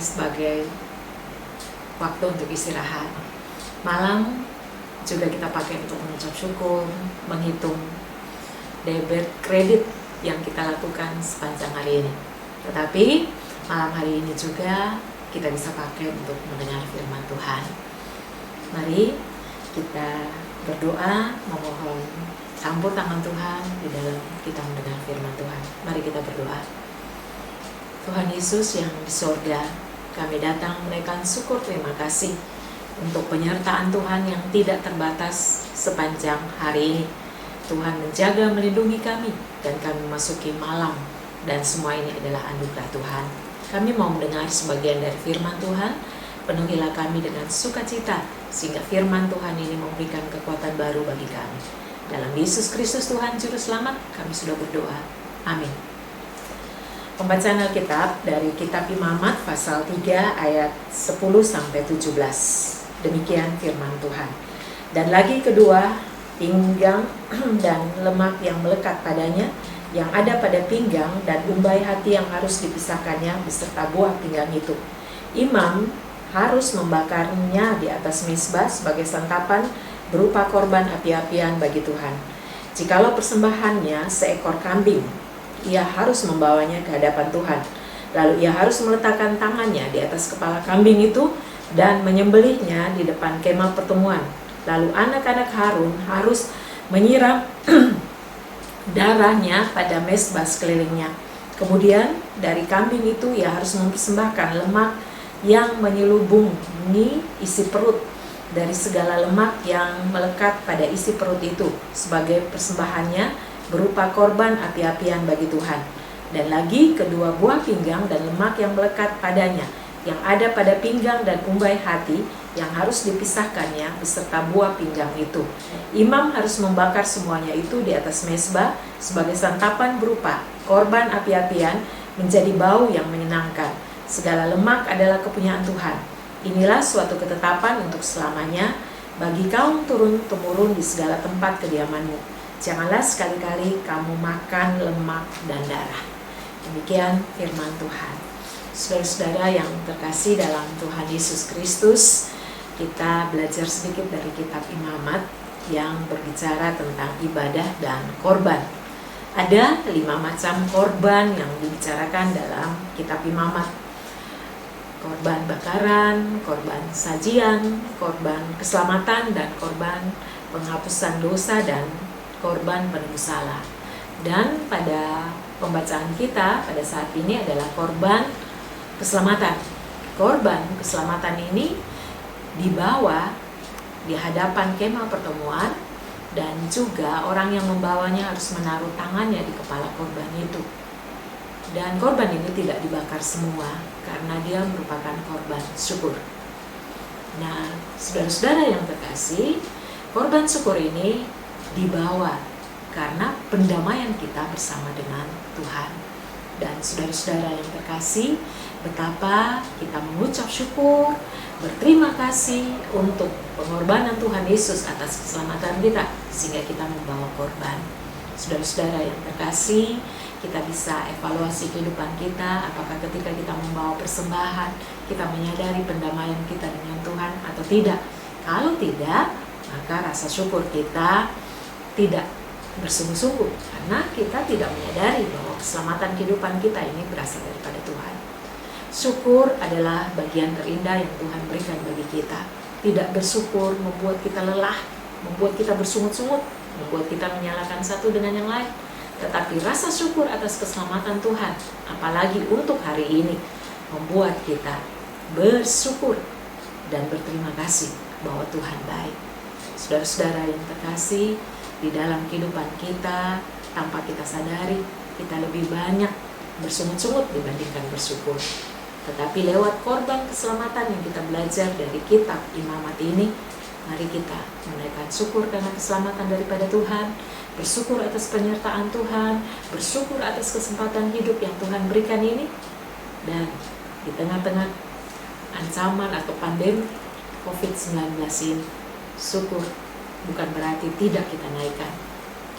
sebagai waktu untuk istirahat. Malam juga kita pakai untuk mengucap syukur, menghitung debit kredit yang kita lakukan sepanjang hari ini. Tetapi malam hari ini juga kita bisa pakai untuk mendengar firman Tuhan. Mari kita berdoa, memohon campur tangan Tuhan di dalam kita mendengar firman Tuhan. Mari kita berdoa. Tuhan Yesus yang di sorga, kami datang menaikkan syukur terima kasih untuk penyertaan Tuhan yang tidak terbatas sepanjang hari ini. Tuhan menjaga, melindungi kami, dan kami memasuki malam, dan semua ini adalah anugerah Tuhan. Kami mau mendengar sebagian dari firman Tuhan. Penuhilah kami dengan sukacita, sehingga firman Tuhan ini memberikan kekuatan baru bagi kami. Dalam Yesus Kristus Tuhan Juru Selamat, kami sudah berdoa. Amin. Pembacaan Alkitab dari Kitab Imamat pasal 3 ayat 10-17. Demikian firman Tuhan. Dan lagi kedua, pinggang dan lemak yang melekat padanya, yang ada pada pinggang dan umbai hati yang harus dipisahkannya beserta buah pinggang itu. Imam harus membakarnya di atas mezbah sebagai santapan berupa korban api-apian bagi Tuhan. Jikalau persembahannya seekor kambing, ia harus membawanya ke hadapan Tuhan. Lalu ia harus meletakkan tangannya di atas kepala kambing itu dan menyembelihnya di depan kemah pertemuan. Lalu anak-anak Harun harus menyiram darahnya pada mezbah sekelilingnya. Kemudian dari kambing itu ia harus mempersembahkan lemak yang menyelubungi isi perut dari segala lemak yang melekat pada isi perut itu sebagai persembahannya berupa korban api-apian bagi Tuhan. Dan lagi kedua buah pinggang dan lemak yang melekat padanya, yang ada pada pinggang dan umbai hati, yang harus dipisahkannya beserta buah pinggang itu. Imam harus membakar semuanya itu di atas mezbah sebagai santapan berupa korban api-apian, menjadi bau yang menyenangkan. Segala lemak adalah kepunyaan Tuhan. Inilah suatu ketetapan untuk selamanya bagi kaum turun-temurun di segala tempat kediamanmu. Janganlah sekali-kali kamu makan lemak dan darah. Demikian firman Tuhan. Saudara-saudara yang terkasih dalam Tuhan Yesus Kristus, kita belajar sedikit dari kitab Imamat yang berbicara tentang ibadah dan korban. Ada 5 macam korban yang dibicarakan dalam kitab Imamat. Korban bakaran, korban sajian, korban keselamatan, dan korban penghapusan dosa, dan korban penebus salah. Dan pada pembacaan kita pada saat ini adalah korban keselamatan. Korban keselamatan ini dibawa di hadapan kemah pertemuan, dan juga orang yang membawanya harus menaruh tangannya di kepala korban itu. Dan korban ini tidak dibakar semua karena dia merupakan korban syukur. Nah, saudara-saudara yang terkasih, korban syukur ini dibawa karena pendamaian kita bersama dengan Tuhan. Dan saudara-saudara yang terkasih, betapa kita mengucap syukur, berterima kasih untuk pengorbanan Tuhan Yesus atas keselamatan kita, sehingga kita membawa korban. Saudara-saudara yang terkasih, kita bisa evaluasi kehidupan kita, apakah ketika kita membawa persembahan, kita menyadari pendamaian kita dengan Tuhan atau tidak. Kalau tidak, maka rasa syukur kita tidak bersungguh-sungguh, karena kita tidak menyadari bahwa keselamatan kehidupan kita ini berasal daripada Tuhan. Syukur adalah bagian terindah yang Tuhan berikan bagi kita. Tidak bersyukur membuat kita lelah, membuat kita bersungut-sungut, membuat kita menyalahkan satu dengan yang lain. Tetapi rasa syukur atas keselamatan Tuhan, apalagi untuk hari ini, membuat kita bersyukur dan berterima kasih bahwa Tuhan baik. Saudara-saudara yang terkasih, di dalam kehidupan kita, tanpa kita sadari, kita lebih banyak bersungut-sungut dibandingkan bersyukur. Tetapi lewat korban keselamatan yang kita belajar dari kitab Imamat ini, mari kita menaikkan syukur karena keselamatan daripada Tuhan, bersyukur atas penyertaan Tuhan, bersyukur atas kesempatan hidup yang Tuhan berikan ini. Dan di tengah-tengah ancaman atau pandemi COVID-19 ini, syukur bukan berarti tidak kita naikkan.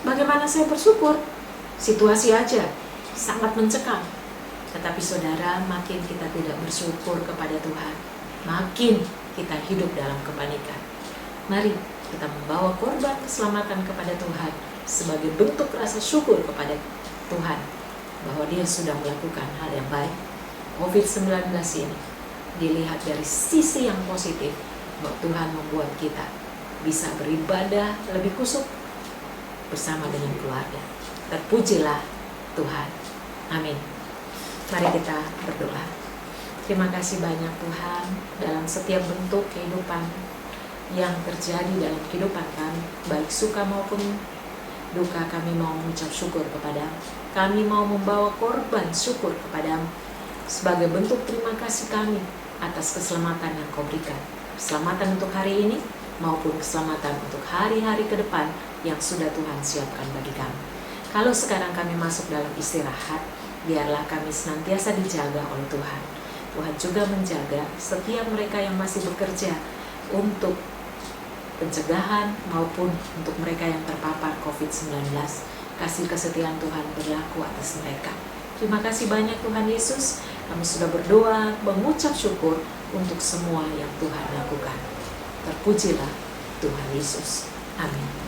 Bagaimana saya bersyukur? Situasi aja sangat mencekam. Tetapi saudara, makin kita tidak bersyukur kepada Tuhan, makin kita hidup dalam kepanikan. Mari kita membawa korban keselamatan kepada Tuhan sebagai bentuk rasa syukur kepada Tuhan bahwa Dia sudah melakukan hal yang baik. COVID-19 ini dilihat dari sisi yang positif, bahwa Tuhan membuat kita bisa beribadah lebih kusuk bersama dengan keluarga. Terpujilah Tuhan. Amin. Mari kita berdoa. Terima kasih banyak Tuhan dalam setiap bentuk kehidupan yang terjadi dalam kehidupan kami, baik suka maupun duka, kami mau mengucap syukur kepadamu. Kami mau membawa korban syukur kepadamu sebagai bentuk terima kasih kami atas keselamatan yang Kau berikan. Keselamatan untuk hari ini maupun keselamatan untuk hari-hari ke depan yang sudah Tuhan siapkan bagi kami. Kalau sekarang kami masuk dalam istirahat, biarlah kami senantiasa dijaga oleh Tuhan. Tuhan juga menjaga setiap mereka yang masih bekerja untuk pencegahan maupun untuk mereka yang terpapar COVID-19. Kasih kesetiaan Tuhan berlaku atas mereka. Terima kasih banyak Tuhan Yesus. Kami sudah berdoa, mengucap syukur untuk semua yang Tuhan lakukan. Terpujilah Tuhan Yesus. Amin.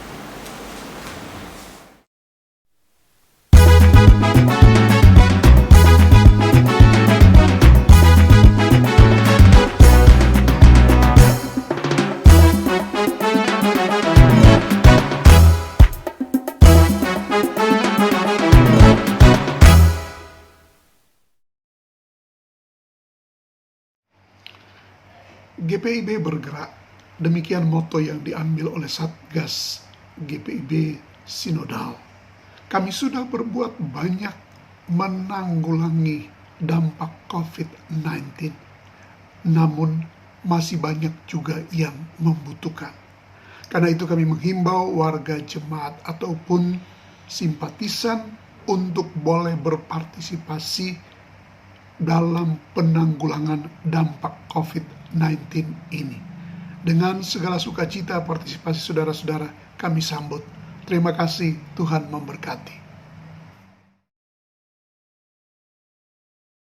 GPIB bergerak, demikian moto yang diambil oleh Satgas GPIB Sinodal. Kami sudah berbuat banyak menanggulangi dampak COVID-19, namun masih banyak juga yang membutuhkan. Karena itu kami menghimbau warga jemaat ataupun simpatisan untuk boleh berpartisipasi dalam penanggulangan dampak COVID-19 ini. Dengan segala sukacita partisipasi saudara-saudara kami sambut. Terima kasih, Tuhan memberkati.